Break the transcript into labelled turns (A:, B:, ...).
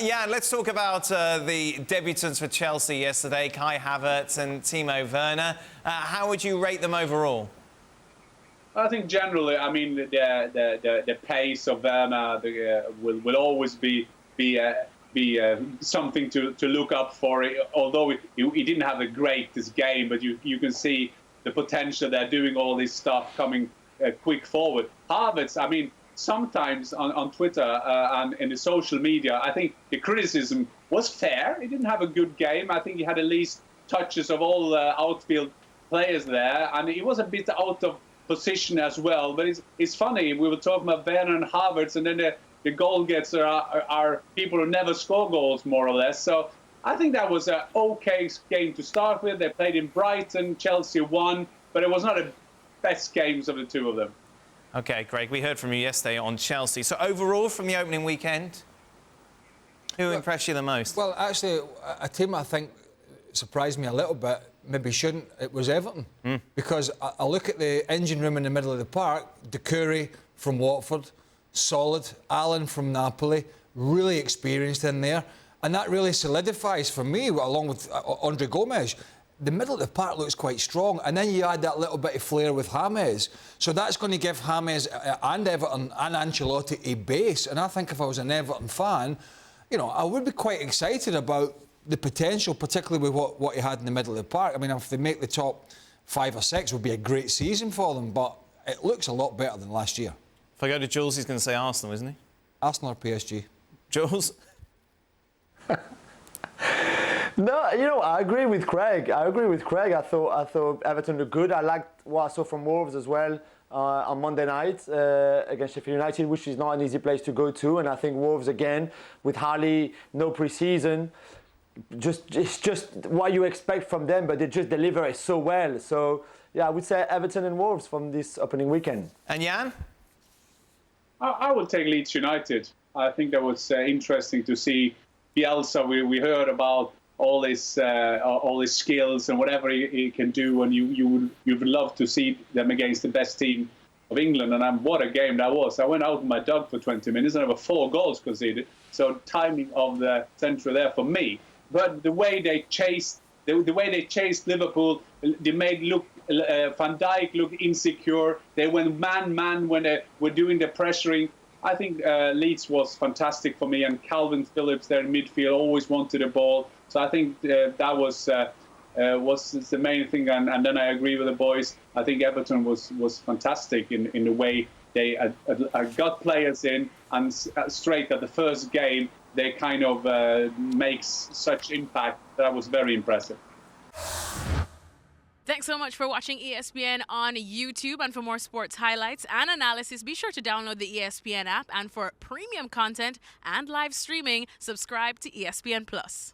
A: Yeah, let's talk about the debutants for Chelsea yesterday, Kai Havertz and Timo Werner. How would you rate them overall?
B: I think generally, I mean, the pace of Werner will always be something to look up for. Although he didn't have the greatest game, but you can see the potential. They're doing all this stuff coming quick forward. Havertz, I mean, sometimes on Twitter and in the social media, I think the criticism was fair. He didn't have a good game. I think he had the least touches of all the outfield players there, and he was a bit out of position as well. But it's funny, we were talking about Werner and Havertz, and then the goal getters are people who never score goals, more or less. So I think that was an okay game to start with. They played in Brighton, Chelsea won, but it was not the best games of the two of them.
A: OK, Greg, we heard from you yesterday on Chelsea. So overall, from the opening weekend, who impressed you the most?
C: Well, actually, a team I think surprised me a little bit, maybe shouldn't, it was Everton. Because I look at the engine room in the middle of the park, Doucouré from Watford, solid, Allen from Napoli, really experienced in there. And that really solidifies for me, along with Andre Gomes. The middle of the park looks quite strong, and then you add that little bit of flair with James. So that's going to give James and Everton and Ancelotti a base. And I think if I was an Everton fan, you know, I would be quite excited about the potential, particularly with what he had in the middle of the park. I mean, if they make the top 5 or 6, it would be a great season for them, but it looks a lot better than last year.
A: If I go to Jules, he's going to say Arsenal, isn't he?
C: Arsenal or PSG?
A: Jules?
D: No, you know, I agree with Craig. I thought Everton looked good. I liked what I saw from Wolves as well on Monday night against Sheffield United, which is not an easy place to go to. And I think Wolves, again, with hardly no pre-season, it's just what you expect from them, but they just deliver it so well. So, yeah, I would say Everton and Wolves from this opening weekend.
A: And Jan?
B: I would take Leeds United. I think that was interesting to see Bielsa. We heard about all his skills and whatever he can do, and you would love to see them against the best team of England. And what a game that was! I went out with my dog for 20 minutes, and there were 4 goals conceded. So timing of the centre there for me. But the way they chased, Liverpool, they made Van Dijk look insecure. They went man when they were doing the pressuring. I think Leeds was fantastic for me, and Calvin Phillips there in midfield always wanted the ball. So I think that was the main thing. And then I agree with the boys. I think Everton was fantastic in the way they got players in, and straight at the first game, they kind of makes such impact. That was very impressive.
E: Thanks so much for watching ESPN on YouTube. And for more sports highlights and analysis, be sure to download the ESPN app. And for premium content and live streaming, subscribe to ESPN+.